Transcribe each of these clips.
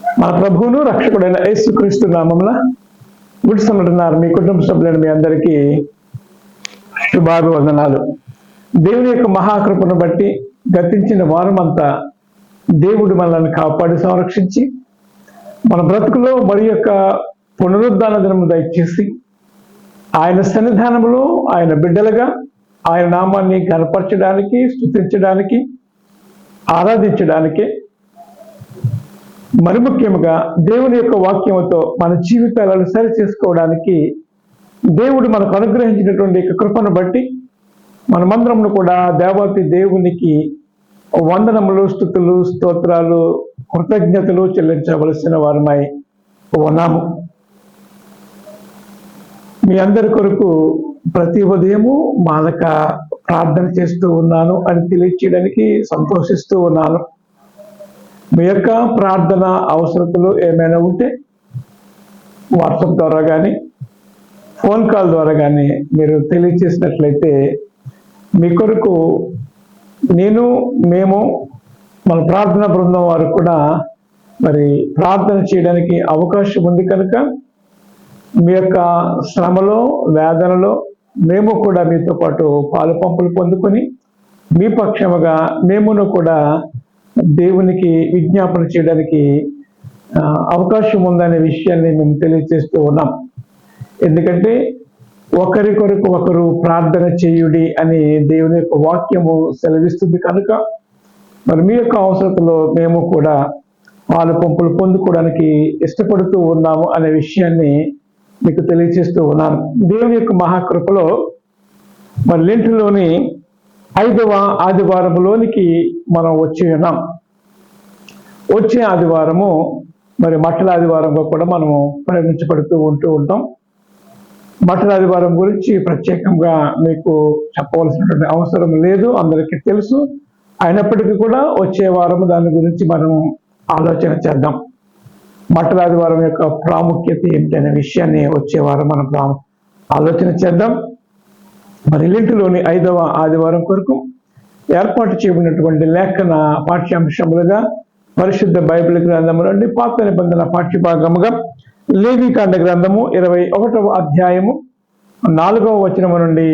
మన ప్రభువును రక్షకుడైన యేసుక్రీస్తు నామమున గుడి సమ్మటున్నారు మీ కుటుంబ సభ్యులైన మీ అందరికీ శుభాభివందనాలు. దేవుని యొక్క మహాకృపను బట్టి గతించిన వారమంతా దేవుడు మనల్ని కాపాడి సంరక్షించి మన బ్రతుకులో మరి యొక్క పునరుద్ధాన దినము దయచేసి ఆయన సన్నిధానములో ఆయన బిడ్డలుగా ఆయన నామాన్ని కనపరచడానికి, స్తుతించడానికి, ఆరాధించడానికి, మరి ముఖ్యంగా దేవుని యొక్క వాక్యంతో మన జీవితాలను సరి చేసుకోవడానికి దేవుడు మనకు అనుగ్రహించినటువంటి కృపను బట్టి మనమందరము కూడా దేవాతి దేవునికి వందనములు, స్తుతులు, స్తోత్రాలు, కృతజ్ఞతలు చెల్లించవలసిన వారమై ఉన్నాము. మీ అందరి కొరకు ప్రతి ఉదయము మాలక ప్రార్థన చేస్తూ ఉన్నాను అని తెలియచేయడానికి సంతోషిస్తూ ఉన్నాను. మీ యొక్క ప్రార్థన అవసరతలు ఏమైనా ఉంటే వాట్సాప్ ద్వారా కానీ ఫోన్ కాల్ ద్వారా కానీ మీరు తెలియచేసినట్లయితే మీ కొరకు మేము మన ప్రార్థనా బృందం వారు కూడా మరి ప్రార్థన చేయడానికి అవకాశం ఉంది కనుక మీ యొక్క శ్రమలో, వేదనలో మేము కూడా మీతో పాటు పాలు పంపులు పొందుకొని మీ పక్షముగా మేమును కూడా దేవునికి విజ్ఞాపన చేయడానికి అవకాశం ఉందనే విషయాన్ని మేము తెలియజేస్తూ ఉన్నాం. ఎందుకంటే ఒకరి కొరకు ఒకరు ప్రార్థన చేయుడి అని దేవుని యొక్క వాక్యము సెలవిస్తుంది కనుక మరి మీ యొక్క అవసరతలో మేము కూడా పాలు పంపులు పొందుకోవడానికి ఇష్టపడుతూ ఉన్నాము అనే విషయాన్ని మీకు తెలియజేస్తూ ఉన్నాను. దేవుని యొక్క మహాకృపలో మరి లెంటులోని 5వ ఆదివారంలోనికి మనం వచ్చి ఉన్నాం. వచ్చే ఆదివారము మరి మట్టల ఆదివారంగా కూడా మనము ప్రయాణించబడుతూ ఉంటాం. మట్టల ఆదివారం గురించి ప్రత్యేకంగా మీకు చెప్పవలసినటువంటి అవసరం లేదు, అందరికీ తెలుసు. అయినప్పటికీ కూడా వచ్చే వారం దాని గురించి మనం ఆలోచన చేద్దాం. మట్టల ఆదివారం యొక్క ప్రాముఖ్యత ఏంటనే విషయాన్ని వచ్చే వారం మనం ఆలోచన చేద్దాం. మరి లెంటులోని 5వ ఆదివారం కొరకు ఏర్పాటు చేయబడినటువంటి లేఖన పాఠ్యాంశములుగా పరిశుద్ధ బైబిల్ గ్రంథము నుండి పాత నిబంధన పాఠ్యభాగముగా లేవీకాండ గ్రంథము 21వ అధ్యాయము 4వ వచనము నుండి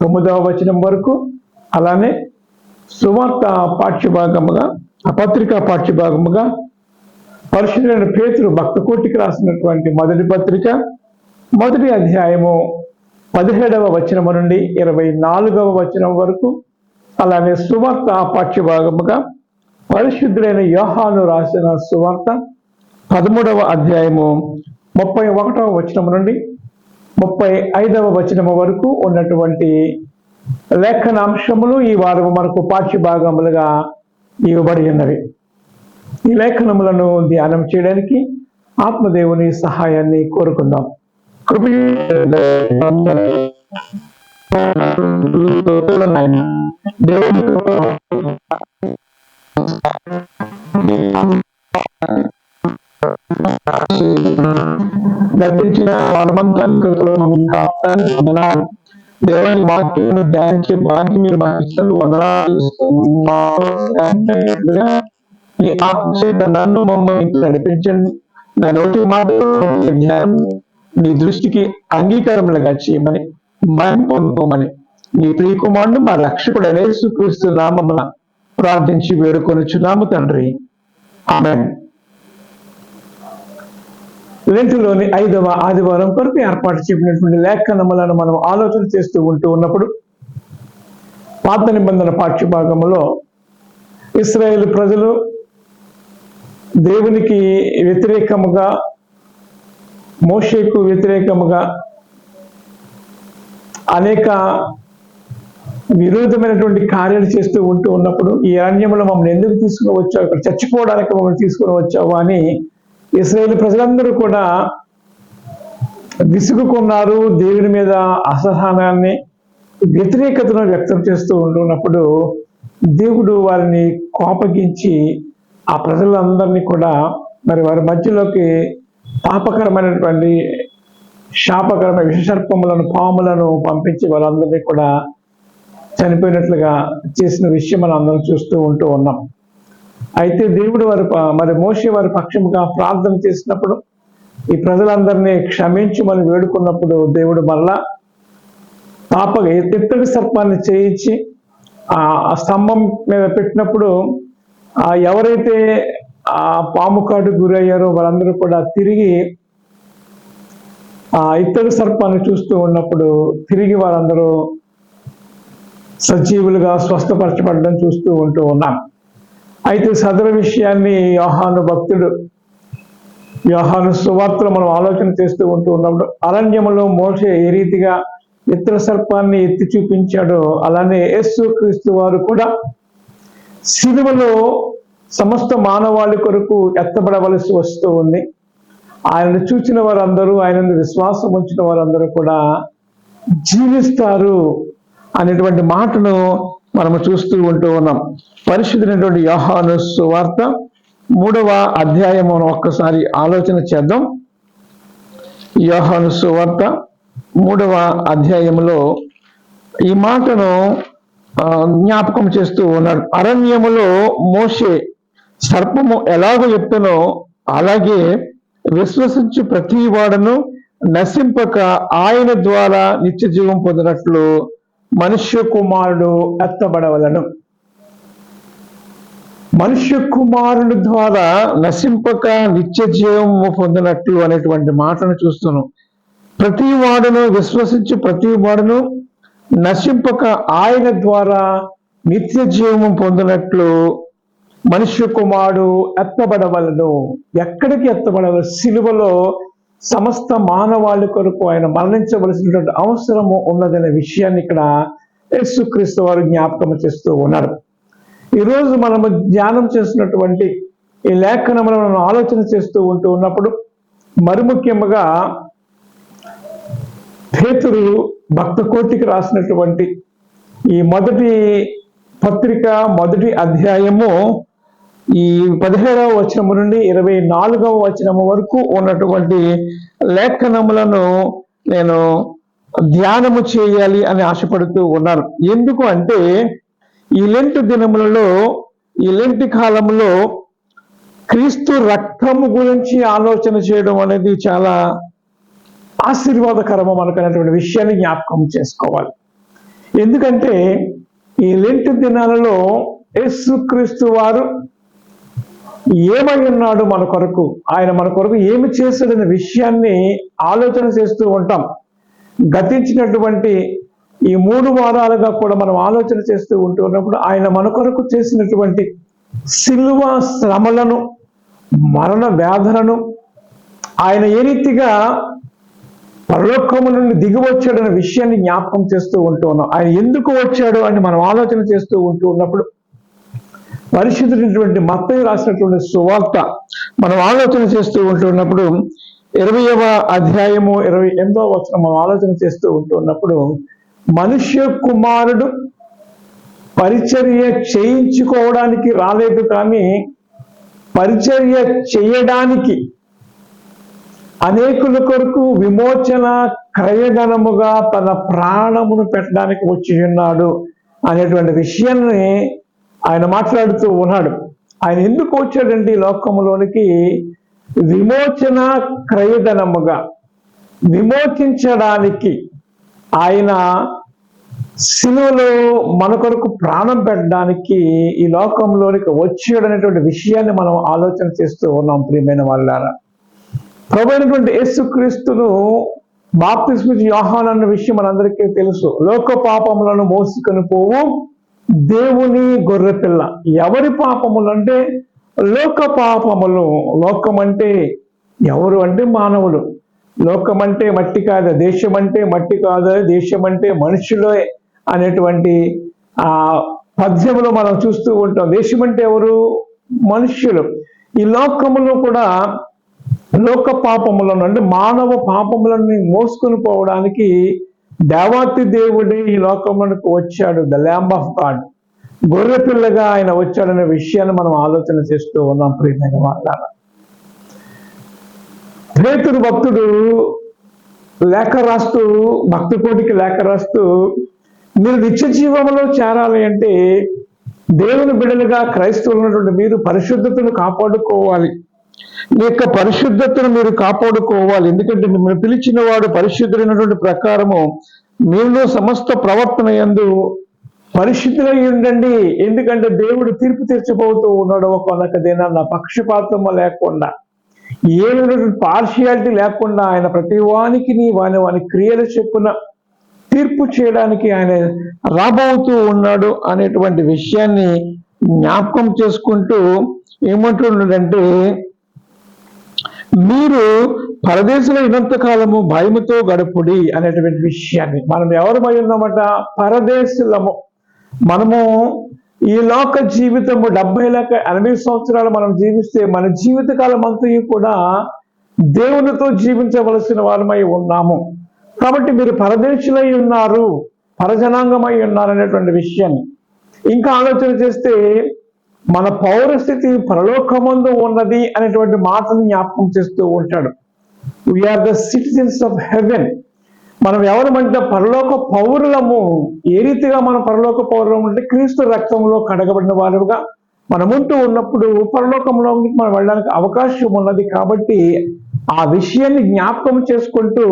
9వ వచనం వరకు, అలానే సువార్త పాఠ్యభాగముగా పత్రికా పాఠ్యభాగముగా పరిశుద్ధులైన పేతురు భక్త కోటికి రాసినటువంటి మొదటి పత్రిక 1వ అధ్యాయము 17వ వచనము నుండి 24వ వచనం వరకు, అలానే సువార్త పాఠ్యభాగముగా పరిశుద్ధులైన యోహాను రాసిన సువార్త 13వ అధ్యాయము 31వ వచనము నుండి 35వ వచనము వరకు ఉన్నటువంటి లేఖనాంశములు ఈ వారము మనకు పాఠ్యభాగములుగా ఇవ్వబడి ఉన్నవి. ఈ లేఖనములను ధ్యానం చేయడానికి ఆత్మదేవుని సహాయాన్ని కోరుకుందాం. గతించిన దేవుని వాక్యం ధ్యానించే భాగ్యం మీరు నన్ను మమ్మల్ని నడిపించండి. నా నోటి మాట నీ దృష్టికి అంగీకారములుగా చేయమని మనం పొందుకోమని నీ ప్రియకుమారుడు మా రక్షకుడైన యేసుక్రీస్తు నామమున ప్రార్థించి వేడుకొనుచున్నాము తండ్రి, ఆమేన్. లెంటులోని 5వ ఆదివారం కొరకు ఏర్పాటు చేయబడినటువంటి లేఖనములను మనం ఆలోచన చేస్తూ ఉన్నప్పుడు పాత నిబంధన పాఠ్యభాగములో ఇశ్రాయేలు ప్రజలు దేవునికి వ్యతిరేకముగా, మోషేకు వ్యతిరేకముగా అనేక విరోధమైనటువంటి కార్యాలు చేస్తూ ఉన్నప్పుడు ఈ అరణ్యంలో మమ్మల్ని ఎందుకు తీసుకుని వచ్చావు, ఇక్కడ చచ్చిపోవడానికి మమ్మల్ని తీసుకుని వచ్చావు అని ఇశ్రాయేలు ప్రజలందరూ కూడా విసుగుకున్నారు. దేవుని మీద అసహనాన్ని, వ్యతిరేకతను వ్యక్తం చేస్తూ ఉన్నప్పుడు దేవుడు వారిని కోపగించి ఆ ప్రజలందరినీ కూడా మరి వారి మధ్యలోకి పాపకరమైనటువంటి శాపకరమైన విషసర్పములను, పాములను పంపించి వాళ్ళందరినీ కూడా చనిపోయినట్లుగా చేసిన విషయం మనం అందరం చూస్తూ ఉన్నాం. అయితే దేవుడు మరి మోషే వారి పక్షముగా ప్రార్థన చేసినప్పుడు ఈ ప్రజలందరినీ క్షమించమని వేడుకున్నప్పుడు దేవుడు మళ్ళా ఇత్తడి సర్పాన్ని చేయించి ఆ స్తంభం మీద పెట్టినప్పుడు ఎవరైతే ఆ పాము కాటు గురయ్యారో వాళ్ళందరూ కూడా తిరిగి ఆ ఇత్తడి సర్పాన్ని చూస్తూ ఉన్నప్పుడు తిరిగి వారందరూ సజీవులుగా స్వస్థపరచబడడం చూస్తూ ఉన్నాం. అయితే సదరు విషయాన్ని యోహాను సువార్తలో మనం ఆలోచన చేస్తూ ఉన్నప్పుడు అరణ్యములో మోషే ఏ రీతిగా ఇత్తడి సర్పాన్ని ఎత్తి చూపించాడో అలానే యేసు క్రీస్తు వారు కూడా సిలువలో సమస్త మానవాళి కొరకు ఎత్తబడవలసి వస్తూ ఉంది. ఆయనను చూసిన వారందరూ, ఆయనను విశ్వాసం ఉంచిన వారందరూ కూడా జీవిస్తారు అనేటువంటి మాటను మనము చూస్తూ ఉన్నాం. పరిశుద్ధమైనటువంటి యోహాను సువార్త 3వ అధ్యాయము ఒక్కసారి ఆలోచన చేద్దాం. యోహాను సువార్త 3వ అధ్యాయములో ఈ మాటను జ్ఞాపకం చేస్తూ ఉన్నాడు. అరణ్యములో మోషే సర్పము ఎలాగో ఎత్తునో అలాగే విశ్వసించు ప్రతి వాడును నశింపక ఆయన ద్వారా నిత్య జీవం పొందినట్లు మనుష్య కుమారుడు ఎత్తబడవలను. మనుష్య కుమారుని ద్వారా నశింపక నిత్య జీవము పొందినట్లు అనేటువంటి మాటను చూస్తున్నాం. ప్రతి వాడును విశ్వసించి ప్రతి వాడును నశింపక ఆయన ద్వారా నిత్య జీవము పొందినట్లు మనుష్య కుమారుడు ఎత్తబడవలను. ఎక్కడికి ఎత్తబడవలను? సిలువలో సమస్త మానవాళి కొరకు ఆయన మరణించవలసినటువంటి అవసరము ఉన్నదనే విషయాన్ని ఇక్కడ యేసుక్రీస్తు వారు జ్ఞాపకం చేస్తూ ఉన్నారు. ఈరోజు మనము ధ్యానం చేస్తున్నటువంటి ఈ లేఖనములను మనం ఆలోచన చేస్తూ ఉన్నప్పుడు మరి ముఖ్యంగా పేతురు భక్త కోటికి రాసినటువంటి ఈ మొదటి పత్రిక మొదటి అధ్యాయము ఈ 17వ వచనము నుండి 24వ వచనము వరకు ఉన్నటువంటి లేఖనములను నేను ధ్యానము చేయాలి అని ఆశపడుతూ ఉన్నాను. ఎందుకు అంటే ఈ లెంట్ దినములలో, ఈ లెంట్ కాలంలో క్రీస్తు రక్తము గురించి ఆలోచన చేయడం అనేది చాలా ఆశీర్వాదకరము మనకు అనేటువంటి విషయాన్ని జ్ఞాపకం చేసుకోవాలి. ఎందుకంటే ఈ లెంట్ దినాలలో యేసుక్రీస్తు వారు ఏమై ఉన్నాడు మన కొరకు, ఆయన మన కొరకు ఏమి చేశాడనే విషయాన్ని ఆలోచన చేస్తూ ఉంటాం. గతించినటువంటి ఈ 3 వారాలుగా కూడా మనం ఆలోచన చేస్తూ ఉన్నప్పుడు ఆయన మన కొరకు చేసినటువంటి సిలువ శ్రమలను, మరణ వేదనను, ఆయన ఏ రీతిగా పరలోకము నుండి దిగి వచ్చాడనే విషయాన్ని జ్ఞాపకం చేస్తూ ఉన్నాం. ఆయన ఎందుకు వచ్చాడు అని మనం ఆలోచన చేస్తూ ఉన్నప్పుడు పరిశుద్ధుడైనటువంటి మత్తయి రాసినటువంటి సువార్త మనం ఆలోచన చేస్తూ ఉన్నప్పుడు 20వ అధ్యాయము 28వ వచనం మనం ఆలోచన చేస్తూ ఉన్నప్పుడు మనుష్య కుమారుడు పరిచర్య చేయించుకోవడానికి రాలేదు, కానీ పరిచర్య చేయడానికి అనేకుల కొరకు విమోచన క్రయధనముగా తన ప్రాణమును పెట్టడానికి వచ్చి ఉన్నాడు అనేటువంటి విషయాన్ని ఆయన మాట్లాడుతూ ఉన్నాడు. ఆయన ఎందుకు వచ్చాడంటే ఈ లోకములోనికి విమోచన క్రయధనముగా విమోచించడానికి ఆయన సిలువలో మన కొరకు ప్రాణం పెట్టడానికి ఈ లోకంలోనికి వచ్చాడు అనేటువంటి విషయాన్ని మనం ఆలోచన చేస్తూ ఉన్నాం. ప్రియమైన వాళ్ళారా, ప్రభువైనటువంటి యేసుక్రీస్తును బాప్తిస్మ యోహాను అన్న విషయం మనందరికీ తెలుసు. లోక పాపములను మోసుకొని పోవు దేవుని గొర్రెపిల్ల. ఎవరి పాపములు అంటే లోక పాపములు. లోకం అంటే ఎవరు అంటే మానవులు. లోకం అంటే మట్టి కాదు, దేశం అంటే మట్టి కాదు, దేశం అంటే మనుషులే అనేటువంటి పద్యములో మనం చూస్తూ ఉంటాం. దేశం అంటే ఎవరు? మనుష్యులు. ఈ లోకములో కూడా లోక పాపములను అంటే మానవ పాపములను మోసుకొని పోవడానికి దేవాతి దేవుడే ఈ లోకములకు వచ్చాడు. ద ల్యాంబ్ ఆఫ్ గాడ్, గొర్రె పిల్లగా ఆయన వచ్చాడనే విషయాన్ని మనం ఆలోచన చేస్తూ ఉన్నాం. ప్రియమైన వాళ్ళారా, పేతురు భక్తుడు లేఖ రాస్తూ, భక్త కోటికి లేఖ రాస్తూ, మీరు నిత్య జీవంలో చేరాలి అంటే దేవుని బిడ్డలుగా క్రైస్తవులు ఉన్నటువంటి మీరు పరిశుద్ధతను కాపాడుకోవాలి. మీ యొక్క పరిశుద్ధతను మీరు కాపాడుకోవాలి. ఎందుకంటే మిమ్మల్ని పిలిచిన వాడు పరిశుద్ధులైనటువంటి ప్రకారము మీలో సమస్త ప్రవర్తన యందు పరిశుద్ధులై ఉండండి. ఎందుకంటే దేవుడు తీర్పు తీర్చబోతూ ఉన్నాడు ఒకనొక దినాన పక్షపాతం లేకుండా, ఏమైనా పార్షియాలిటీ లేకుండా ఆయన ప్రతి వానికి వాని క్రియల చెప్పున తీర్పు చేయడానికి ఆయన రాబోతూ ఉన్నాడు అనేటువంటి విషయాన్ని జ్ఞాపకం చేసుకుంటూ ఏమంటున్నాడంటే, మీరు పరదేశంలో ఉన్నంత కాలము భయముతో గడుపుడి అనేటువంటి విషయాన్ని. మనం ఎవరమై ఉన్నామట? పరదేశులము. మనము ఈ లోక జీవితము 70-80 సంవత్సరాలు మనం జీవిస్తే మన జీవితకాలం అంతా కూడా దేవునితో జీవించవలసిన వారమై ఉన్నాము. కాబట్టి మీరు పరదేశులై ఉన్నారు, పరజనాంగమై ఉన్నారు అనేటువంటి విషయాన్ని ఇంకా ఆలోచన చేస్తే మన పౌరస్థితి పరలోకమందు ఉన్నది అనేటువంటి మాటను జ్ఞాపకం చేస్తూ ఉంటాడు. We are the citizens of heaven. మనం ఎవరమంటే పరలోక పౌరులము. ఏ రీతిగా మనం పరలోక పౌరులం అంటే క్రీస్తు రక్తంలో కడగబడిన వారుగా మనం ఉంటూ ఉన్నప్పుడు పరలోకంలో మనం వెళ్ళడానికి అవకాశం ఉన్నది. కాబట్టి ఆ విషయాన్ని జ్ఞాపకం చేసుకుంటూ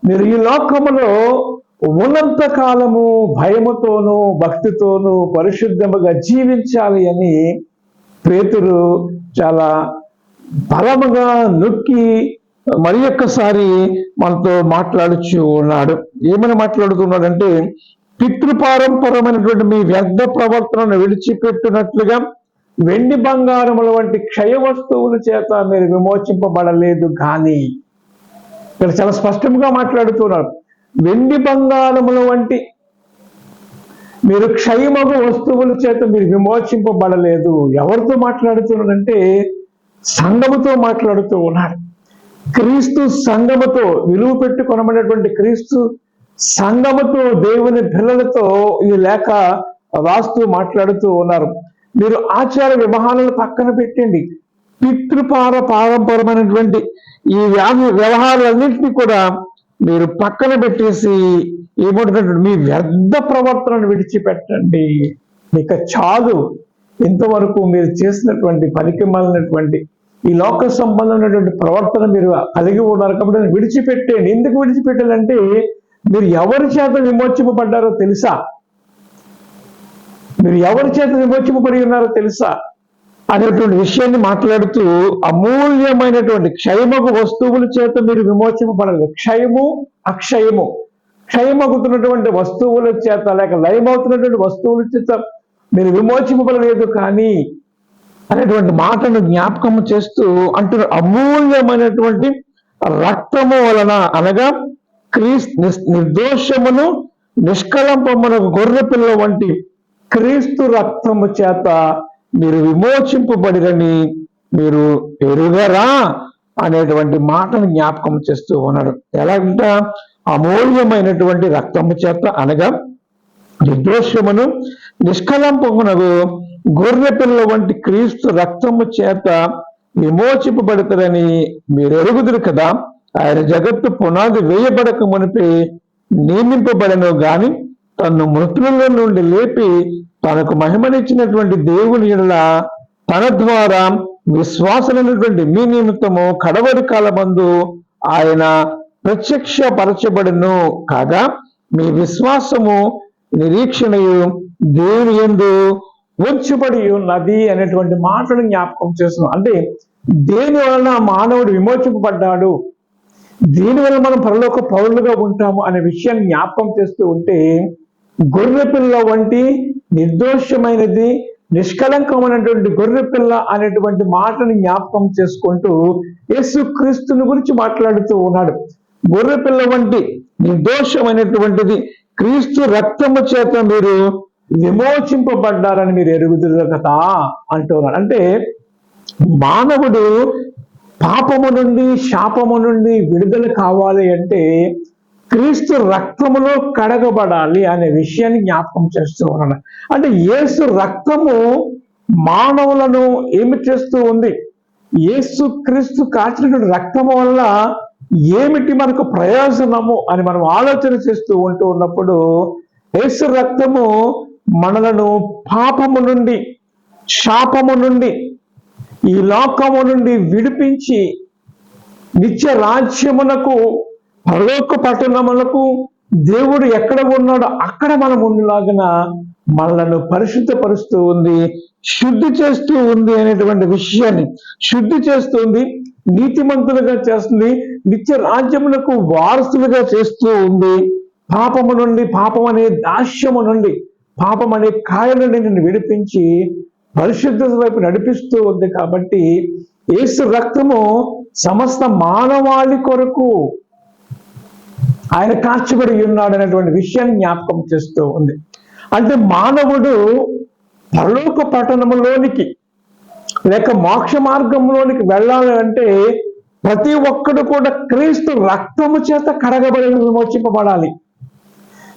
మీరు ఈ లోకములో ఉన్నంత కాలము భయముతోనూ భక్తితోనూ పరిశుద్ధముగా జీవించాలి అని పేతురు చాలా బలముగా నొక్కి మరి ఒక్కసారి మనతో మాట్లాడుచూ ఉన్నాడు. ఏమని మాట్లాడుతున్నాడంటే, పితృపారంపరమైనటువంటి మీ వ్యర్థ ప్రవర్తనను విడిచిపెట్టినట్లుగా వెండి బంగారముల వంటి క్షయ వస్తువుల చేత మీరు విమోచింపబడలేదు కానీ. ఇక్కడ చాలా స్పష్టంగా మాట్లాడుతున్నారు. వెండి బంగారముల వంటి మీరు క్షయమగు వస్తువుల చేత మీరు విమోచింపబడలేదు. ఎవరితో మాట్లాడుతున్నాడంటే సంఘముతో మాట్లాడుతూ ఉన్నాడు. క్రీస్తు సంఘముతో, విలువ పెట్టుకొనబడినటువంటి క్రీస్తు సంఘముతో, దేవుని పిల్లలతో ఈ లేఖ రాస్తూ మాట్లాడుతూ ఉన్నారు. మీరు ఆచార వ్యవహారాలు పక్కన పెట్టండి. పారంపరమైనటువంటి ఈ వ్యవహారాలన్నింటినీ కూడా మీరు పక్కన పెట్టేసి ఏమంటున్నట్టు మీ వ్యర్థ ప్రవర్తనను విడిచిపెట్టండి. ఇక చాలు, ఇంతవరకు మీరు చేసినటువంటి పనికిమాలినటువంటి ఈ లోక సంబంధమైనటువంటి ప్రవర్తన మీరు కలిగి ఉన్నారు కాబట్టి దాన్ని విడిచిపెట్టండి. ఎందుకు విడిచిపెట్టాలంటే మీరు ఎవరి చేత విమోచింపబడ్డారో తెలుసా? మీరు ఎవరి చేత విమోచింపబడి ఉన్నారో తెలుసా అనేటువంటి విషయాన్ని మాట్లాడుతూ, అమూల్యమైనటువంటి క్షయమగు వస్తువుల చేత మీరు విమోచింపబడలేదు. క్షయము అక్షయము, క్షయమగుతున్నటువంటి వస్తువుల చేత లేక లయమవుతున్నటువంటి వస్తువుల చేత మీరు విమోచింపబడలేదు కానీ అనేటువంటి మాటను జ్ఞాపకం చేస్తూ అంటున్న, అమూల్యమైనటువంటి రక్తము వలన అనగా నిర్దోషమును నిష్కలంపమునకు గొర్రె పిల్ల వంటి క్రీస్తు రక్తము చేత మీరు విమోచింపబడిరని మీరు ఎరుగరా అనేటువంటి మాటను జ్ఞాపకం చేస్తూ ఉన్నాడు. ఎలాగంట? అమూల్యమైనటువంటి రక్తము చేత అనగా నిర్దోషమును నిష్కలంపమునకు గొర్రె పిల్ల వంటి క్రీస్తు రక్తము చేత విమోచింపబడతారని మీరు ఎరుగుదురు కదా. ఆయన జగత్తు పునాది వేయబడక మునిపే నియమింపబడను గాని తను మృతులలో నుండి లేపి తనకు మహిమనిచ్చినటువంటి దేవుని యెడల తన ద్వారా విశ్వాసమైనటువంటి మీ నిమిత్తము కడవరి కాలమందు ఆయన ప్రత్యక్షపరచబడును కాగా మీ విశ్వాసము నిరీక్షణయు దేవుని యందు ఉంచబడి ఉన్నది అనేటువంటి మాటను జ్ఞాపకం చేస్తున్నాం. అంటే దేని వలన మానవుడు విమోచింపబడ్డాడు, దీనివల్ల మనం పరలోక పౌరులుగా ఉంటాము అనే విషయాన్ని జ్ఞాపకం చేస్తూ ఉంటే, గొర్రె పిల్ల వంటి నిర్దోషమైనది నిష్కలంకమైనటువంటి గొర్రె పిల్ల అనేటువంటి మాటను జ్ఞాపకం చేసుకుంటూ యేసు క్రీస్తుని గురించి మాట్లాడుతూ ఉన్నాడు. గొర్రె పిల్ల వంటి నిర్దోషమైనటువంటిది క్రీస్తు రక్తము చేత మీరు విమోచింపబడ్డారని మీరు ఎరుగుదురు కదా అంటున్నాడు. అంటే మానవుడు పాపము నుండి శాపము నుండి విడుదల కావాలి అంటే క్రీస్తు రక్తములో కడగబడాలి అనే విషయాన్ని జ్ఞాపకం చేస్తూ ఉన్నాడు. అంటే యేసు రక్తము మానవులను ఏమి చేస్తూ ఉంది? యేసు క్రీస్తు కాచినటువంటి రక్తము వల్ల ఏమిటి మనకు ప్రయోజనము అని మనం ఆలోచన చేస్తూ ఉంటూ ఉన్నప్పుడు యేసు రక్తము మనలను పాపము నుండి, శాపము నుండి, ఈ లోకము నుండి విడిపించి నిత్య రాజ్యమునకు, పరలోక పట్టణములకు దేవుడు ఎక్కడ ఉన్నాడో అక్కడ మనం ఉండేలాగిన మనలను పరిశుద్ధపరుస్తూ ఉంది, శుద్ధి చేస్తూ ఉంది అనేటువంటి విషయాన్ని, శుద్ధి చేస్తుంది, నీతిమంతులుగా చేస్తుంది, నిత్య రాజ్యములకు వారసులుగా చేస్తూ ఉంది. పాపము నుండి, పాపం అనే దాస్యము నుండి, పాపం అనే కాయ నుండి నిన్ను విడిపించి పరిశుద్ధత వైపు నడిపిస్తూ ఉంది. కాబట్టి యేసు రక్తము సమస్త మానవాళి కొరకు ఆయన కార్చబడి ఉన్నాడు అనేటువంటి విషయాన్ని జ్ఞాపకం చేస్తూ ఉంది. అంటే మానవుడు పరలోక పట్టణములోనికి లేక మోక్ష మార్గంలోనికి వెళ్ళాలి అంటే ప్రతి ఒక్కడు కూడా క్రీస్తు రక్తము చేత కడగబడి విమోచింపబడాలి.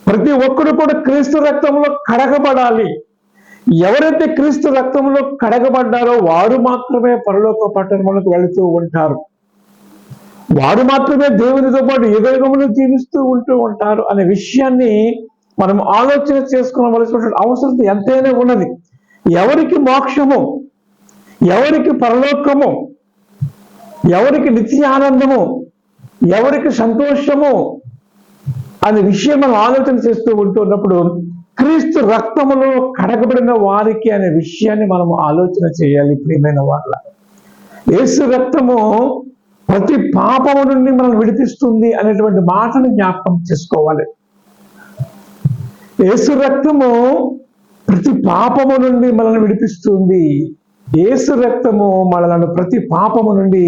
ప్రతి ఒక్కడు కూడా క్రీస్తు రక్తంలో కడగబడాలి. ఎవరైతే క్రీస్తు రక్తంలో కడగబడ్డారో వారు మాత్రమే పరలోక పట్టణములకు వెళుతూ ఉంటారు. వారు మాత్రమే దేవునితో పాటు యుగయుగములు జీవిస్తూ ఉంటూ ఉంటారు అనే విషయాన్ని మనం ఆలోచన చేసుకోవలసినటువంటి అవసరం ఎంతైనా ఉన్నది. ఎవరికి మోక్షము, ఎవరికి పరలోకము, ఎవరికి నిత్య ఆనందము, ఎవరికి సంతోషము అనే విషయం మనం ఆలోచన చేస్తూ ఉంటున్నప్పుడు క్రీస్తు రక్తములో కడగబడిన వారికి అనే విషయాన్ని మనం ఆలోచన చేయాలి. ప్రియమైన వాళ్ళ, యేసు రక్తము ప్రతి పాపము నుండి మనం విడిపిస్తుంది అనేటువంటి మాటను జ్ఞాపకం చేసుకోవాలి. యేసు రక్తము ప్రతి పాపము నుండి మనల్ని విడిపిస్తుంది. యేసు రక్తము మనలను ప్రతి పాపము నుండి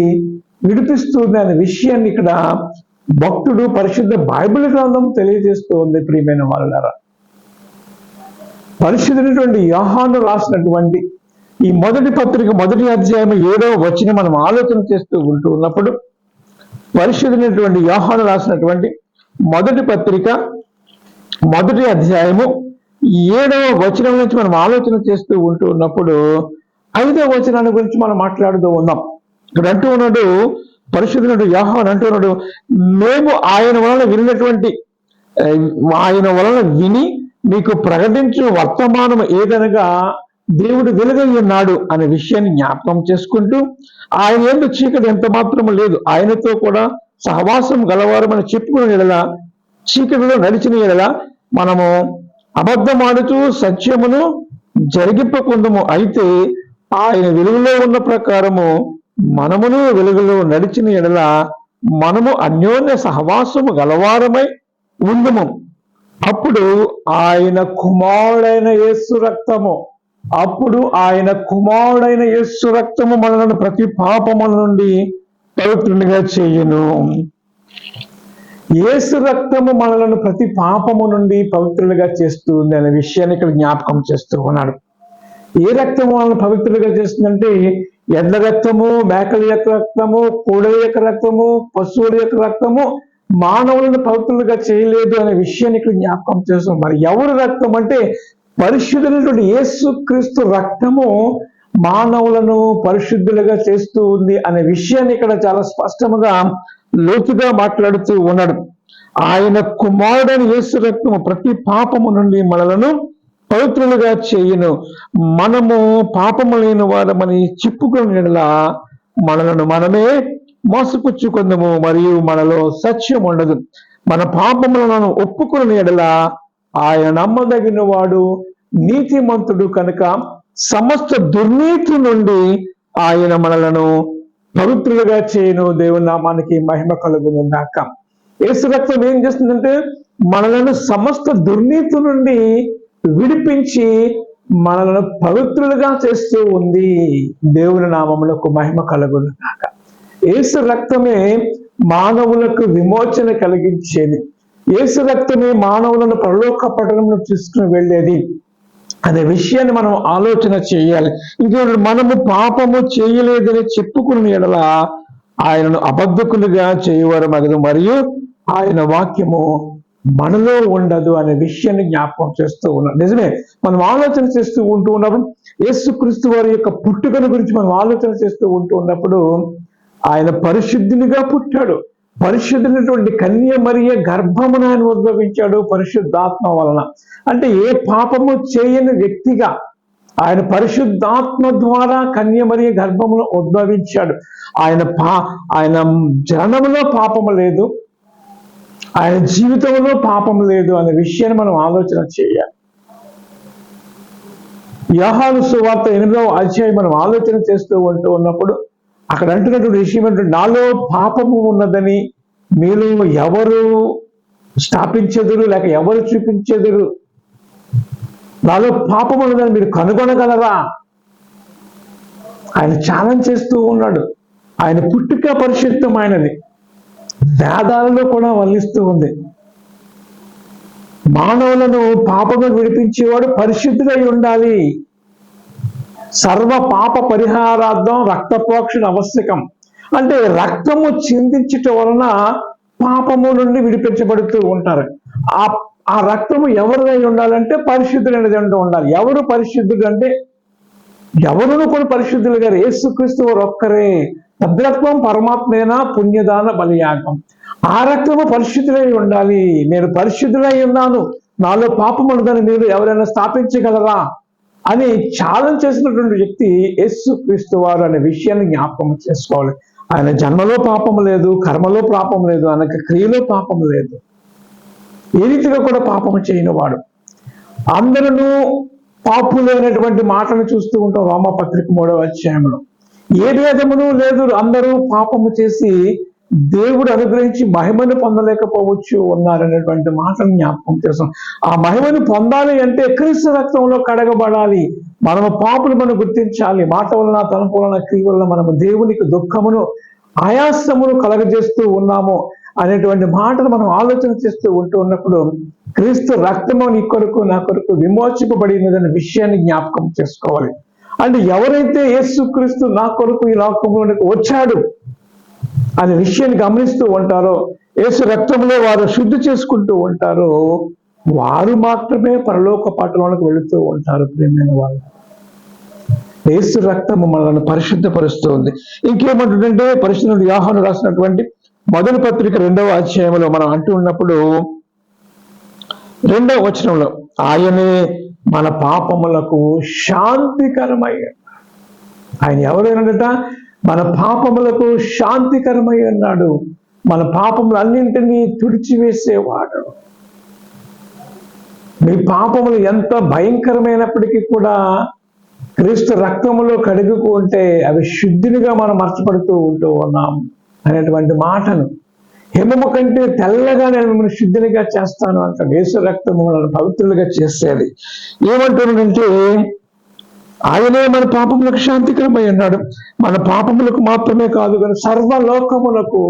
విడిపిస్తుంది అనే విషయాన్ని ఇక్కడ భక్తుడు పరిశుద్ధ బైబిల్ గ్రంథం తెలియజేస్తూ ఉంది. ప్రియమైన వాళ్ళారా, పరిశుద్ధుడైనటువంటి యోహాను రాసినటువంటి ఈ మొదటి పత్రిక 1వ అధ్యాయం 7వ వచనం మనం ఆలోచన చేస్తూ ఉంటూ ఉన్నప్పుడు, పరిశుద్ధుడైనటువంటి యోహాను రాసినటువంటి మొదటి పత్రిక 1వ అధ్యాయము 7వ వచనం నుంచి మనం ఆలోచన చేస్తూ ఉంటూ ఉన్నప్పుడు 5వ వచనాన్ని గురించి మనం మాట్లాడుతూ ఉన్నాం. ఇక్కడ అంటూ ఉన్నాడు, పరిశుద్ధుడు యోహాను అంటూ ఉన్నాడు, మేము ఆయన వలన విని మీకు ప్రకటించు వర్తమానం ఏదనగా దేవుడు వెలుగై ఉన్నాడు అనే విషయాన్ని జ్ఞాపకం చేసుకుంటూ, ఆయన యందు చీకటి ఎంత మాత్రము లేదు, ఆయనతో కూడా సహవాసం గలవారు మనం చెప్పుకునే ఎడల, చీకటిలో నడిచిన ఎడల మనము అబద్ధమాడుతూ సత్యమును జరిగింపకుందము. అయితే ఆయన వెలుగులో ఉన్న ప్రకారము మనమును వెలుగులో నడిచిన ఎడల మనము అన్యోన్య సహవాసము గలవారమై ఉందము. అప్పుడు ఆయన కుమారుడైన యేసు రక్తము మనలను ప్రతి పాపముల నుండి పవిత్రునిగా చేయును. యేసు రక్తము మనలను ప్రతి పాపము నుండి పవిత్రులుగా చేస్తుంది అనే విషయాన్ని ఇక్కడ జ్ఞాపకం చేస్తూ ఉన్నాడు. ఏ రక్తము మనల్ని పవిత్రులుగా చేస్తుందంటే, ఎడ్ల రక్తము, మేకల యొక్క రక్తము, కోడల యొక్క రక్తము, పశువుల యొక్క రక్తము మానవులను పవిత్రులుగా చేయలేదు అనే విషయాన్ని ఇక్కడ జ్ఞాపకం చేస్తాం. మరి ఎవరు రక్తం అంటే, పరిశుద్ధులైనటువంటి యేసు క్రీస్తు రక్తము మానవులను పరిశుద్ధులుగా చేస్తూ ఉంది అనే విషయాన్ని ఇక్కడ చాలా స్పష్టంగా లోతుగా మాట్లాడుతూ ఉన్నాడు. ఆయన కుమారుడైన యేసు రక్తము ప్రతి పాపము నుండి మనలను పవిత్రులుగా చేయును. మనము పాపము లేని వారమని చెప్పుకునే యెడల మనలను మనమే మోసపుచ్చుకుందము, మరియు మనలో సత్యం ఉండదు. మన పాపములను ఒప్పుకునే యెడల ఆయన నమ్మదగిన వాడు, నీతిమంతుడు కనుక సమస్త దుర్నీతి నుండి ఆయన మనలను పవిత్రులుగా చేయను. దేవుని నామానికి మహిమ కలుగును గాక. యేసు రక్తం ఏం చేస్తుందంటే, మనలను సమస్త దుర్నీతి నుండి విడిపించి మనలను పవిత్రులుగా చేస్తూ ఉంది. దేవుని నామములకు మహిమ కలుగును గాక. యేసు రక్తమే మానవులకు విమోచన కలిగించేది. యేసు రక్తమే మానవులను పరలోక పట్టణంలో తీసుకుని వెళ్ళేది అనే విషయాన్ని మనం ఆలోచన చేయాలి. ఇంకొకటి, మనము పాపము చేయలేదని చెప్పుకునే యెడల ఆయనను అబద్ధకులుగా చేయవారు మగదు, మరియు ఆయన వాక్యము మనలో ఉండదు అనే విషయాన్ని జ్ఞాపకం చేస్తూ ఉన్నాం. నిజమే, మనం ఆలోచన చేస్తూ ఉంటూ ఉన్నప్పుడు, యేసుక్రీస్తు వారి యొక్క పుట్టుకను గురించి మనం ఆలోచన చేస్తూ ఉంటూ ఉన్నప్పుడు, ఆయన పరిశుద్ధునిగా పుట్టాడు, పరిశుద్ధులైనటువంటి కన్య మరియ గర్భమున ఆయన ఉద్భవించాడు పరిశుద్ధాత్మ వలన. అంటే ఏ పాపము చేయని వ్యక్తిగా ఆయన పరిశుద్ధాత్మ ద్వారా కన్య మరియ గర్భములో ఉద్భవించాడు. ఆయన జననములో పాపము లేదు, ఆయన జీవితంలో పాపం లేదు అనే విషయాన్ని మనం ఆలోచన చేయాలి. యోహాను సువార్త 8వ అధ్యాయం మనం ఆలోచన చేస్తూ ఉన్నప్పుడు అక్కడ అంటున్నటువంటి విషయం ఏంటంటే, నాలో పాపము ఉన్నదని మీలో ఎవరు స్థాపించెదరు, లేక ఎవరు చూపించెదరు? నాలో పాపం ఉన్నదని మీరు కనుగొనగలరా? ఆయన ఛాలెంజ్ చేస్తూ ఉన్నాడు. ఆయన పుట్టుక పరిశుద్ధమైనది, వేదాలలో కూడా వర్ణిస్తూ ఉంది. మానవులను పాపము విడిపించేవాడు పరిశుద్ధుడై ఉండాలి. సర్వ పాప పరిహారార్థం రక్తప్రోక్షణ ఆవశ్యకం. అంటే రక్తము చిందించటం వలన పాపము నుండి విడిపించబడుతూ ఉంటారు. ఆ రక్తము ఎవరిదై ఉండాలంటే పరిశుద్ధులైనది అంటూ ఉండాలి. ఎవరు పరిశుద్ధుడు అంటే ఎవరును కూడా పరిశుద్ధులు గారు యేసుక్రీస్తు వారు ఒక్కరే. తద్రత్వం పరమాత్మేనా పుణ్యదాన బలియాగం. ఆ రక్తము పరిశుద్ధులై ఉండాలి. నేను పరిశుద్ధులై ఉన్నాను, నాలో పాపం ఉన్నదని మీరు ఎవరైనా స్థాపించగలరా అని ఛాలెంజ్ చేసినటువంటి వ్యక్తి యేసుక్రీస్తు వారు అనే విషయాన్ని జ్ఞాపకం చేసుకోవాలి. ఆయన జన్మలో పాపం లేదు, కర్మలో పాపం లేదు, ఆయనకి క్రియలో పాపం లేదు, ఏ రీతిగా కూడా పాపము చేయని వాడు. అందరూ పాపులైనటువంటి మాటను చూస్తూ ఉంటాం రోమపత్రిక 3వ అధ్యాయంలో. ఏ భేదమును లేదు, అందరూ పాపము చేసి దేవుడు అనుగ్రహించి మహిమను పొందలేకపోవచ్చు ఉన్నారనేటువంటి మాటను జ్ఞాపకం చేస్తాం. ఆ మహిమను పొందాలి అంటే క్రీస్తు రక్తంలో కడగబడాలి. మనము పాపులు మనం గుర్తించాలి. మాట వలన, తలంపు వలన, క్రియ వలన మనము దేవునికి దుఃఖమును ఆయాసమును కలగజేస్తూ ఉన్నాము అనేటువంటి మాటను మనం ఆలోచన చేస్తూ ఉన్నప్పుడు క్రీస్తు రక్తము నీ కొరకు నా కొరకు విమోచింపబడినదనే విషయాన్ని జ్ఞాపకం చేసుకోవాలి. అంటే ఎవరైతే యేసుక్రీస్తు నా కొరకు ఈ లోకంలోనికి వచ్చాడు అనే విషయాన్ని గమనిస్తూ ఉంటారో, యేసు రక్తంలో వారు శుద్ధి చేసుకుంటూ ఉంటారో, వారు మాత్రమే పరలోక పట్టణంలోకి వెళుతూ ఉంటారు. ప్రియమైన వాళ్ళు, యేసు రక్తము మనల్ని పరిశుద్ధపరుస్తుంది. ఇంకేమంటుందంటే పరిశుద్ధుడు యోహాను రాసినటువంటి మొదటి పత్రిక 2వ అధ్యాయంలో మనం అంటూ ఉన్నప్పుడు 2వ వచనంలో, ఆయనే మన పాపములకు శాంతికరమై, ఆయన ఎవరైనాడట? మన పాపములకు శాంతికరమై ఉన్నాడు. మన పాపములు అన్నింటినీ తుడిచివేసేవాడు. మీ పాపములు ఎంత భయంకరమైనప్పటికీ కూడా క్రీస్తు రక్తములో కడుగుకుంటే అవి శుద్ధినిగా మనం మర్చపడుతూ ఉన్నాం అనేటువంటి మాటను, హిమము కంటే తెల్లగా నేను మిమ్మల్ని శుద్ధినిగా చేస్తాను అంటాడు. యేసు రక్తము మనల్ని పవిత్రులుగా చేసేది. ఏమంటున్నాడంటే ఆయనే మన పాపములకు శాంతికరమై ఉన్నాడు. మన పాపములకు మాత్రమే కాదు కానీ సర్వలోకములకు.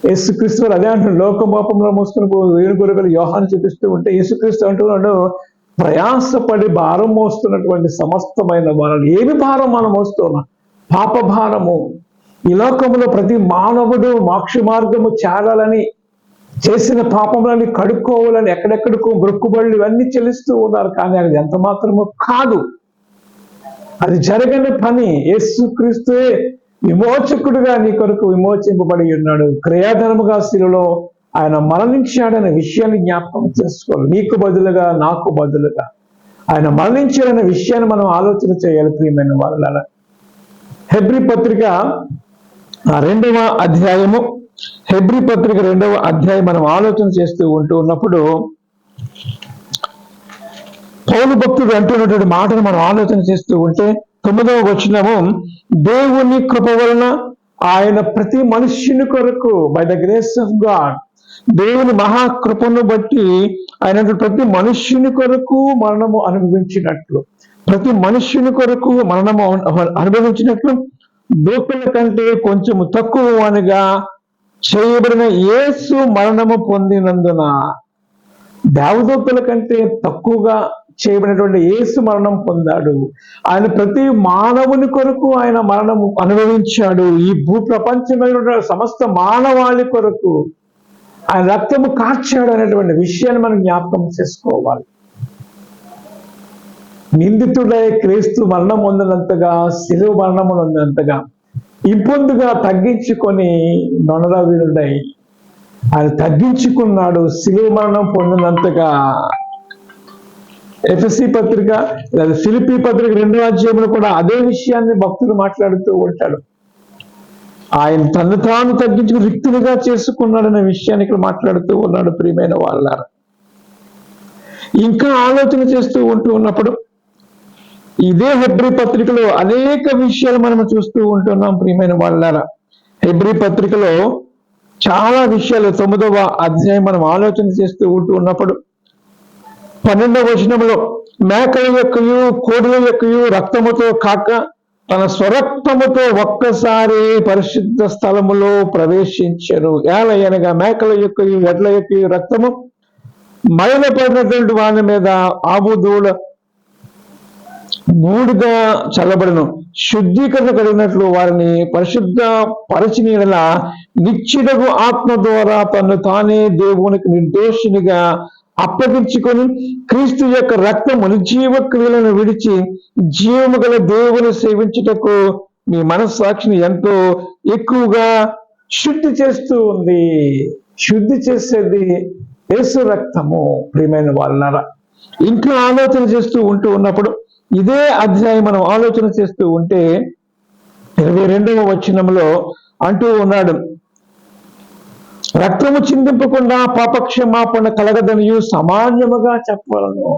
యేసుక్రీస్తు అదే అంటున్నాడు, లోకపాపంలో మోసుకుని ఏనుగురుగలు యోహాను చూపిస్తూ ఉంటే యేసుక్రీస్తు అంటున్నాడు, ప్రయాసపడి భారం మోస్తున్నటువంటి సమస్తమైన భారాలు. ఏమి భారం మనం మోస్తున్నాం? పాప భారము. ఈ లోకంలో ప్రతి మానవుడు మోక్ష మార్గము చేరాలని, చేసిన పాపములని కడుక్కోవాలని ఎక్కడెక్కడికో మొక్కుబడులు ఇవన్నీ చెల్లిస్తూ ఉన్నారు. కానీ అది ఎంత మాత్రమో కాదు, అది జరగని పని. యేసుక్రీస్తువే విమోచకుడుగా నీ కొరకు విమోచింపబడి ఉన్నాడు. క్రియాధనముగా శిలువలో ఆయన మరణించాడనే విషయాన్ని జ్ఞాపకం చేసుకోవాలి. నీకు బదులుగా, నాకు బదులుగా ఆయన మరణించాడనే విషయాన్ని మనం ఆలోచన చేయాలి. ప్రియమైన వాళ్ళ హెబ్రీ పత్రిక 2వ అధ్యాయము, హెబ్రీ పత్రిక 2వ అధ్యాయం మనం ఆలోచన చేస్తూ ఉన్నప్పుడు పౌలు భక్తుడు అంటున్నటువంటి మాటను మనం ఆలోచన చేస్తూ ఉంటే 9వ వచనము, దేవుని కృప వలన ఆయన ప్రతి మనుష్యుని కొరకు, by the grace of God, దేవుని మహాకృపను బట్టి ఆయన ప్రతి మనుష్యుని కొరకు మరణము అనుభవించినట్లు, ప్రతి మనుష్యుని కొరకు మరణము అనుభవించినట్లు దూతల కంటే కొంచెము తక్కువ వానిగా చేయబడిన యేసు మరణము పొందినందున, దేవదూతల కంటే తక్కువగా చేయబడినటువంటి యేసు మరణం పొందాడు. ఆయన ప్రతి మానవుని కొరకు ఆయన మరణము అనుభవించాడు. ఈ భూ ప్రపంచమైన సమస్త మానవాళి కొరకు ఆయన రక్తము కార్చాడు అనేటువంటి విషయాన్ని మనం జ్ఞాపకం చేసుకోవాలి. నిందితుడై క్రీస్తు మరణం పొందినంతగా, శిలువ మరణం పొందినంతగా ఇంపొందుగా తగ్గించుకొని నొనరవీరుడై ఆయన తగ్గించుకున్నాడు, శిలువ మరణం పొందినంతగా. ఎఫెసీ పత్రిక లేదా ఫిలిప్పీ పత్రిక 2వ అధ్యాయంలో కూడా అదే విషయాన్ని భక్తులు మాట్లాడుతూ ఉంటాడు. ఆయన తను తాను తగ్గించుకుని రిక్తులుగా చేసుకున్నాడనే విషయాన్ని ఇక్కడ మాట్లాడుతూ ఉన్నాడు. ప్రియమైన వాళ్ళారా, ఇంకా ఆలోచన చేస్తూ ఉంటూ ఉన్నప్పుడు ఇదే హెబ్రీ పత్రికలో అనేక విషయాలు మనం చూస్తూ ఉంటున్నాం. ప్రియమైన వాళ్ళారా, హెబ్రీ పత్రికలో చాలా విషయాలు 9వ అధ్యాయం మనం ఆలోచన చేస్తూ ఉంటూ ఉన్నప్పుడు 12వ వచనంలో మేకల యొక్కయు కోడిల యొక్కయు రక్తముతో కాక తన స్వరక్తముతో ఒక్కసారి పరిశుద్ధ స్థలములో ప్రవేశించను. ఏలయనగా మేకల యొక్కయు ఎడ్ల యొక్కయు రక్తము మైలపడినటువంటి వాని మీద ఆవుదూడ బూడిద చల్లబడను. శుద్ధీకరణ కలిగినట్లు వారిని పరిశుద్ధ పరచిన యెడల నిశ్చితగు ఆత్మ ద్వారా తను తానే దేవునికి నిర్దోషినిగా అప్పగించుకొని క్రీస్తు యొక్క రక్తము నిర్జీవ క్రియలను విడిచి జీవము గల దేవుని సేవించుటకు మీ మనస్సాక్షిని ఎంతో ఎక్కువగా శుద్ధి చేస్తూ ఉంది. శుద్ధి చేసేది యేసు రక్తము. ప్రియమైన వాళ్ళారా, ఇంకా ఆలోచన చేస్తూ ఉంటూ ఉన్నప్పుడు ఇదే అధ్యాయం మనం ఆలోచన చేస్తూ ఉంటే 22వ వచనంలో అంటూ ఉన్నాడు, రక్తము చిందింపకుండా పాపక్షమాపణ కలగదనియు సామాన్యముగా చెప్పవలను.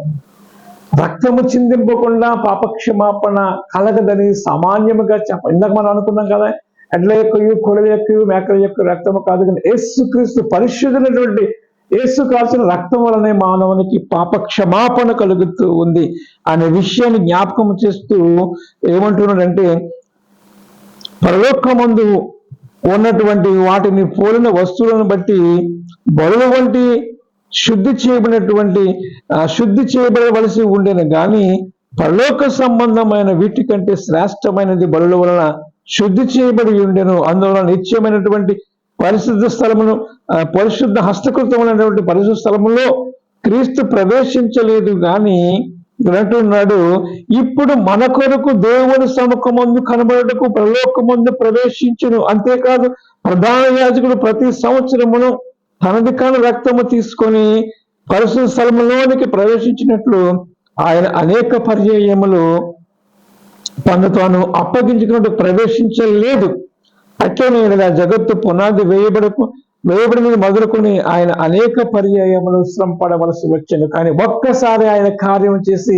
రక్తము చిందింపకుండా పాపక్షమాపణ కలగదని సామాన్యముగా ఇందాక మనం అనుకున్నాం కదా, ఎడ్ల యొక్కయు కోడల యొక్కయు మేకల యొక్క రక్తము కాదు కానీ యేసుక్రీస్తు పరిశుద్ధులైనటువంటి యేసు కాల్చిన రక్తం వలనే మానవునికి పాప క్షమాపణ కలుగుతూ ఉంది అనే విషయాన్ని జ్ఞాపకం చేస్తూ ఏమంటున్నాడంటే, పరలోకమందు ఉన్నటువంటి వాటిని పోలిన వస్తువులను బట్టి బలుల వంటి శుద్ధి చేయబడవలసి ఉండేను కానీ పరలోక సంబంధమైన వీటి కంటే శ్రేష్టమైనది బలుల వలన శుద్ధి చేయబడి ఉండెను. అందువలన నిత్యమైనటువంటి పరిశుద్ధ స్థలమును పరిశుద్ధ హస్తకృతమైనటువంటి పరిశుద్ధ స్థలములో క్రీస్తు ప్రవేశించలేదు కానీ అంటున్నాడు, ఇప్పుడు మన కొరకు దేవుని సముఖమందు కనబడుటకు పరలోకమందు ప్రవేశించును. అంతేకాదు ప్రధాన యాజకుడు ప్రతి సంవత్సరమును తనది కాని రక్తము తీసుకొని పరిశుద్ధ స్థలములోనికి ప్రవేశించినట్లు ఆయన అనేక పర్యాయములు తను తాను అప్పగించుకున్నట్టు ప్రవేశించలేదు. అట్లనే జగత్తు పునాది వేయబడినది మొదలుకొని ఆయన అనేక పర్యాయములు శ్రమ పడవలసి వచ్చాను. కానీ ఒక్కసారి ఆయన కార్యం చేసి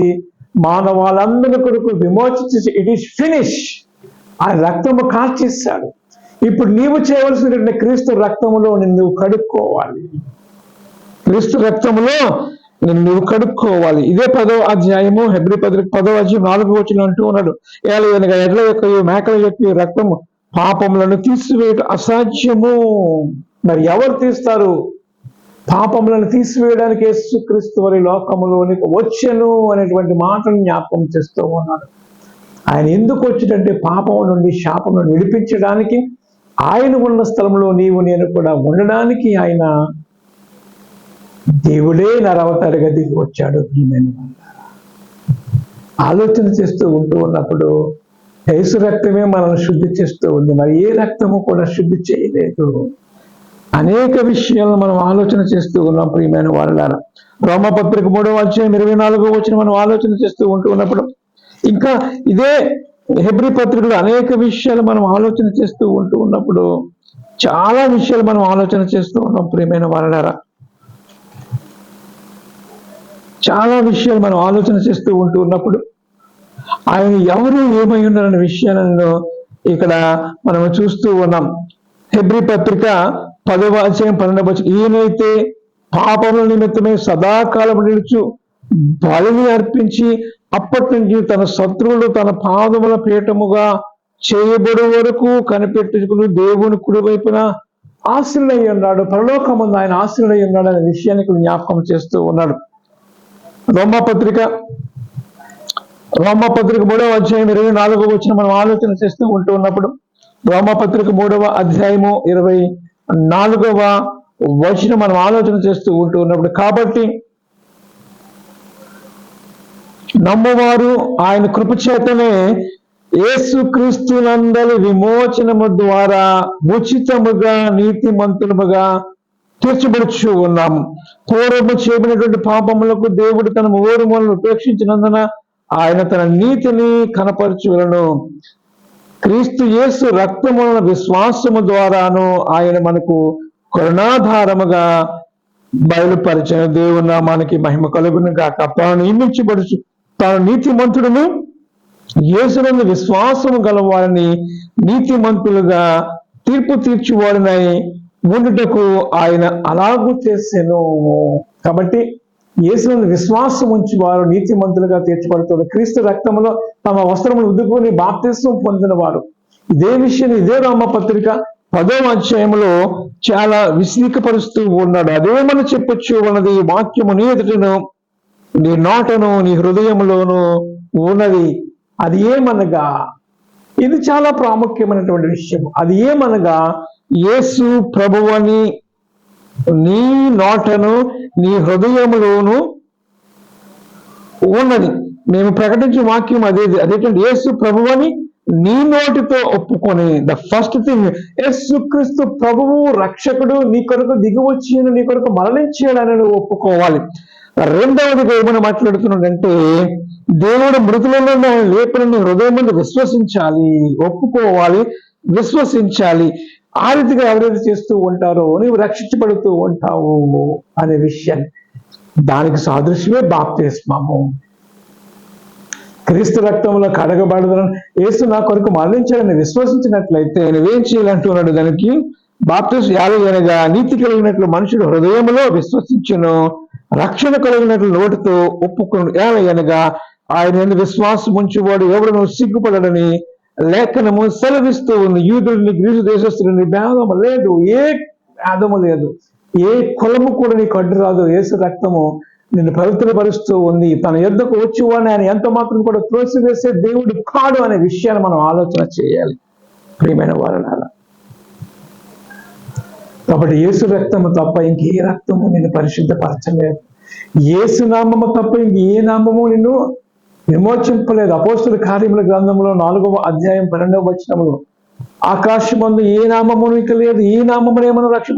మానవాళ్ళందరి కొరకు విమోచించి ఇట్ ఈస్ ఫినిష్, ఆయన రక్తము కార్చేశాడు. ఇప్పుడు నీవు చేయవలసినటువంటి క్రీస్తు రక్తములో నిన్ను కడుక్కోవాలి. క్రీస్తు రక్తములో నువ్వు కడుక్కోవాలి. ఇదే 10వ అధ్యాయము హెబ్రీ పత్రిక 10వ అధ్యాయం 4వ వచనం అంటూ ఉన్నాడు, ఏలయనగా ఎడ్ల యొక్క మేకల యొక్క రక్తము పాపములను తీసివేయడం అసాధ్యము. మరి ఎవరు తీస్తారు? పాపములను తీసివేయడానికి యేసుక్రీస్తు వారి లోకములోనికి వచ్చెను అనేటువంటి మాటను జ్ఞాపకం చేస్తూ ఉన్నాడు. ఆయన ఎందుకు వచ్చిందంటే పాపం నుండి శాపం నుండి విడిపించడానికి, ఆయన ఉన్న స్థలంలో నీవు నేను కూడా ఉండడానికి ఆయన దేవుడే నరవతారుగా దిగి వచ్చాడు. ఆలోచన చేస్తూ ఉంటూ ఉన్నప్పుడు యేసు రక్తమే మనల్ని శుద్ధి చేస్తూ ఉంది, మరి ఏ రక్తము కూడా శుద్ధి చేయలేదు. అనేక విషయాలను మనం ఆలోచన చేస్తూ ఉన్నాం. ప్రియమైన వాళ్ళారా, రోమపత్రిక 3వ అధ్యాయం 24వ వచనం మనం ఆలోచన చేస్తూ ఉంటూ ఉన్నప్పుడు ఇంకా ఇదే హెబ్రీ పత్రికలో అనేక విషయాలు మనం ఆలోచన చేస్తూ ఉంటూ ఉన్నప్పుడు చాలా విషయాలు మనం ఆలోచన చేస్తూ ఉన్నాం. ప్రియమైన వాళ్ళారా, చాలా విషయాలు మనం ఆలోచన చేస్తూ ఉంటూ ఉన్నప్పుడు ఆయన ఎవరు ఏమై ఉన్నారనే విషయాలను ఇక్కడ మనం చూస్తూ ఉన్నాం. హెబ్రీ పత్రిక 10వ అధ్యాయం 12వ వచనం, ఈయనైతే పాపముల నిమిత్తమే సదాకాలం నిలుచు బలిని అర్పించి అప్పటి నుంచి తన శత్రువులు తన పాదముల పీఠముగా చేయబడి వరకు కనిపెట్టుకుని దేవుని కుడి వైపున ఆశీనుడై ఉన్నాడు. పరలోకమందు ఆయన ఆశీనుడై ఉన్నాడు అనే విషయాన్ని జ్ఞాపకం చేస్తూ ఉన్నాడు. రోమపత్రిక 3వ అధ్యాయం 24వ వచనం మనం ఆలోచన చేస్తూ ఉంటూ ఉన్నప్పుడు రోమపత్రిక 3వ అధ్యాయము 24వ వచనం మనం ఆలోచన చేస్తూ ఉంటూ ఉన్నప్పుడు, కాబట్టి నమ్మువారు ఆయన కృప చేతనే యేసుక్రీస్తునందలి విమోచనము ద్వారా ఉచితముగా నీతిమంతులముగా తీర్చబడుచు ఉన్నాము. పూర్వము చేయబడినటువంటి పాపములకు దేవుడు తన ఓరుమలను ఉపేక్షించినందున ఆయన తన నీతిని కనపరచులను. క్రీస్తు యేసు రక్తముల విశ్వాసము ద్వారాను ఆయన మనకు కరుణాధారముగా బయలుపరిచిన. దేవుని నామానికి మహిమ కలుగును గాక. తాను నియమించబడుచు తాను నీతిమంతుడును యేసునందు విశ్వాసము గల వారిని నీతిమంతులుగా తీర్పు తీర్చువాడినై ఉండుటకు ఆయన అలాగూ చేసెను. కాబట్టి యేసునందు విశ్వాసం ఉంచి వారు నీతిమంతులుగా తీర్చబడుతారు. క్రీస్తు రక్తములో తమ వస్త్రములు ఉద్దుకుని బాప్తిస్మం పొందిన వారు. ఇదే విషయం ఇదే రోమపత్రిక 10వ అధ్యాయంలో చాలా విశదీకపరుస్తూ ఉన్నాడు. అదేమని చెప్పొచ్చు ఉన్నది, వాక్యము నీ ఎదుటను నీ నోటను నీ హృదయములోను ఉన్నది. అది ఏమనగా, ఇది చాలా ప్రాముఖ్యమైనటువంటి విషయం. అది ఏమనగా, యేసు ప్రభువని నీ నోటను నీ హృదయములోను ఉన్నది. మేము ప్రకటించే వాక్యం అదేంటంటే యేసు ప్రభువని నీ నోటితో ఒప్పుకొని. ద ఫస్ట్ థింగ్, యేసుక్రీస్తు ప్రభువు రక్షకుడు, నీ కొరకు దిగివచ్చాను, నీ కొరకు మరణించాడని నువ్వు ఒప్పుకోవాలి. రెండవదిగా ఏమైనా మాట్లాడుతున్నాడంటే, దేవుడు మృతులలో లేపనని హృదయం ముందు విశ్వసించాలి, ఒప్పుకోవాలి, విశ్వసించాలి. ఆ రీతిగా ఎవరైతే చేస్తూ ఉంటారో నీవు రక్షించబడుతూ ఉంటావు అనే విషయాన్ని, దానికి సాదృశ్యమే బాప్తిస్మము. క్రీస్తు రక్తంలో కడగబడదని యేసు నా కొరకు మరణించాడని విశ్వసించినట్లయితే నువ్వేం చేయాలంటున్నాడు దానికి, బాప్తిస్మం యాలయనగా నీతి కలిగినట్లు మనుషుడు హృదయంలో విశ్వసించును, రక్షణ కలిగినట్లు నోటితో ఒప్పుకును. యాలయనగా ఆయన ఎందుకు విశ్వాసం ఉంచువాడు ఎవరు సిగ్గుపడని లేఖనము సెలవిస్తూ ఉంది. యూదుడిని గ్రీసు దేశస్తుడిని భేదము లేదు, ఏ భేదము లేదు, ఏ కులము కూడా నీకు అడ్డు రాదు. యేసు రక్తము నిన్ను పవిత్రపరుస్తూ ఉంది. తన యుద్ధకు వచ్చేవాడిని ఆయన ఎంత మాత్రం కూడా త్రోసివేసే దేవుడు కాడు అనే విషయాన్ని మనం ఆలోచన చేయాలి ప్రియమైన వారలారా. కాబట్టి యేసు రక్తము తప్ప ఇంకే రక్తము నిన్ను పరిశుద్ధపరచలేదు. యేసు నామము తప్ప ఇంక ఏ నామము నిన్ను విమోచింపలేదు. అపోస్తుల కార్యముల గ్రంథంలో 4వ అధ్యాయం 12వ వచనములో, ఆకాశమందు ఏ నామము నీకు లేదు, ఈ నామమును ఏమైనా రక్షణ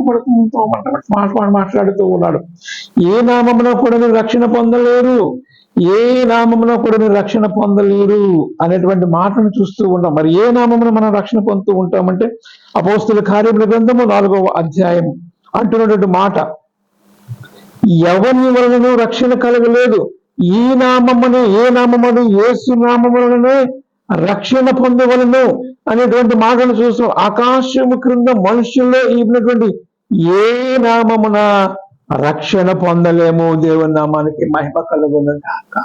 మాట్లాడుతూ ఉన్నాడు. ఏ నామమున కూడా మీరు రక్షణ పొందలేరు, ఏ నామమున కూడా మీరు రక్షణ పొందలేరు అనేటువంటి మాటను చూస్తూ ఉంటాం. మరి ఏ నామమున మనం రక్షణ పొందుతూ ఉంటామంటే, అపోస్తుల కార్యముల గ్రంథము 4వ అధ్యాయం అంటున్నటువంటి మాట, ఎవరి వలనను రక్షణ కలగలేదు, ఈ నామమును ఏ నామమును యేసు నామములనే రక్షణ పొందవలను అనేటువంటి మాటను చూస్తాం. ఆకాశము క్రింద మనుషుల్లో ఇచ్చినటువంటి ఏ నామమున రక్షణ పొందలేము. దేవుని నామానికి మహిమ కలుగును గాక.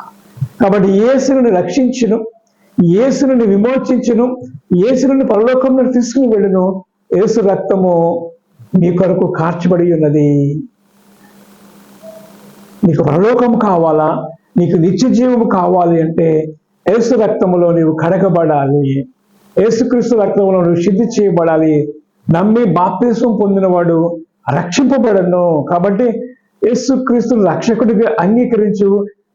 కాబట్టి యేసుని రక్షించును, యేసుని విమోచించును, యేసుని పరలోకంలో తీసుకుని వెళ్ళును. యేసు రక్తము నీ కొరకు కార్చబడి ఉన్నది. నీకు పరలోకం కావాలా, నీకు నిత్య జీవము కావాలి అంటే యేసు రక్తములో నీవు కడగబడాలి, యేసుక్రీస్తు రక్తంలో నువ్వు శుద్ధి చేయబడాలి. నమ్మి బాప్తిస్మం పొందినవాడు రక్షింపబడను. కాబట్టి యేసుక్రీస్తును రక్షకుడిగా అంగీకరించు.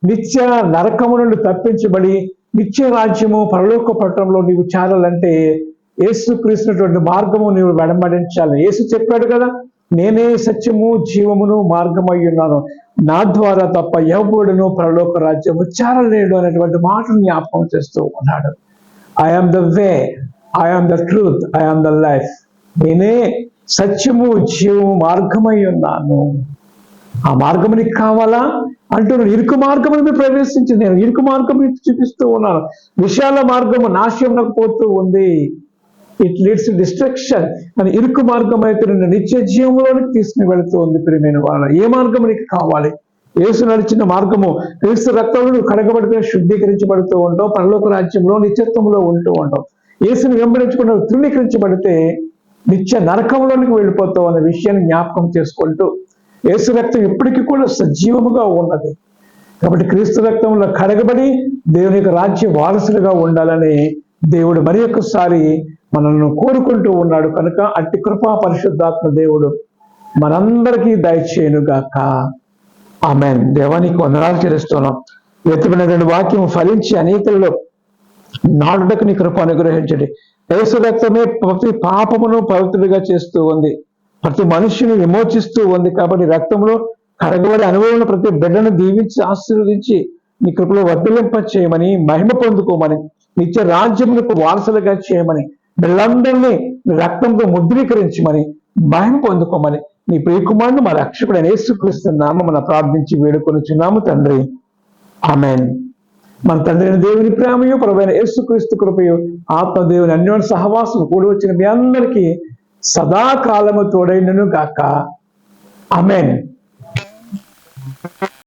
నిత్య నరకము నుండి తప్పించబడి నిత్య రాజ్యము పరలోక పట్టణంలో నీవు చేరాలంటే యేసుక్రీస్తున్నటువంటి మార్గము నీవు వెంబడించాలి. యేసు చెప్పాడు కదా, నేనే సత్యము జీవమును మార్గమై ఉన్నాను, నా ద్వారా తప్ప ఎవడును పరలోక రాజ్యము చేరలేడు అనేటువంటి మాటను జ్ఞాపకం చేస్తూ ఉన్నాడు. I am the way, I am the truth, I am the life. నేనే సత్యము జీవము మార్గమై ఉన్నాను. ఆ మార్గము నీకు కావాలా అంటున్నాడు. ఇరుకు మార్గమును ప్రవేశించి నేను ఇరుకు మార్గం చూపిస్తూ ఉన్నాను. విశాల మార్గము నాశనంలోకి పోతూ ఉంది. It leads to destruction. అని ఇరుకు మార్గం అయితే నిన్ను నిత్య జీవంలోనికి తీసుకుని వెళుతూ ఉంది. ప్రియమైన వాళ్ళ, ఏ మార్గం నీకు కావాలి? యేసు నడిచిన మార్గము. క్రీస్తు రక్తంలో నువ్వు కడగబడితే శుద్ధీకరించబడుతూ ఉంటావు, పరలోక రాజ్యంలో నిత్యత్వంలో ఉంటూ ఉంటావు. యేసుని వెంబడించుకున్న తృణీకరించబడితే నిత్య నరకంలోనికి వెళ్ళిపోతావు అనే విషయాన్ని జ్ఞాపకం చేసుకుంటూ, యేసు రక్తం ఎప్పటికీ కూడా సజీవముగా ఉన్నది. కాబట్టి క్రీస్తు రక్తంలో కడగబడి దేవుని యొక్క రాజ్య వారసులుగా ఉండాలని దేవుడు మరి ఒక్కసారి మనల్ని కోరుకుంటూ ఉన్నాడు. కనుక అట్టి కృపా పరిశుద్ధాత్మ దేవుడు మనందరికీ దయచేయునుగాక. ఆమేన్. దేవానికి వందనాలు చెల్లిస్తున్నాం. ఎత్తుకున్నటువంటి వాక్యం ఫలించి అనేకులలో నాడుటకు నీ కృప అనుగ్రహించండి. యేసు రక్తమే ప్రతి పాపమును పవిత్రుడిగా చేస్తూ ఉంది, ప్రతి మనిషిని విమోచిస్తూ ఉంది. కాబట్టి రక్తంలో కడగబడి అనుభవం ప్రతి బిడ్డను దీవించి ఆశీర్వదించి నీ కృపలో వర్ధలింప చేయమని, మహిమ పొందుకోమని, నిత్య రాజ్యములకు వారసులుగా చేయమని, బిడ్డలందరినీ నీ రక్తంతో ముద్రీకరించమని, మహిమ పొందుకోమని నీ ప్రియకుమారుడు మా రక్షకుడైన యేసుక్రీస్తు నామమున ప్రార్థించి వేడుకొనుచున్నాము తండ్రి. ఆమేన్. మన తండ్రి అయిన దేవుని ప్రేమయు ప్రభువైన యేసుక్రీస్తు కృపయు ఆత్మదేవుని అన్యోన్య సహవాసం కూడి వచ్చిన మీ అందరికీ సదాకాలము తోడైనను గాక. ఆమేన్.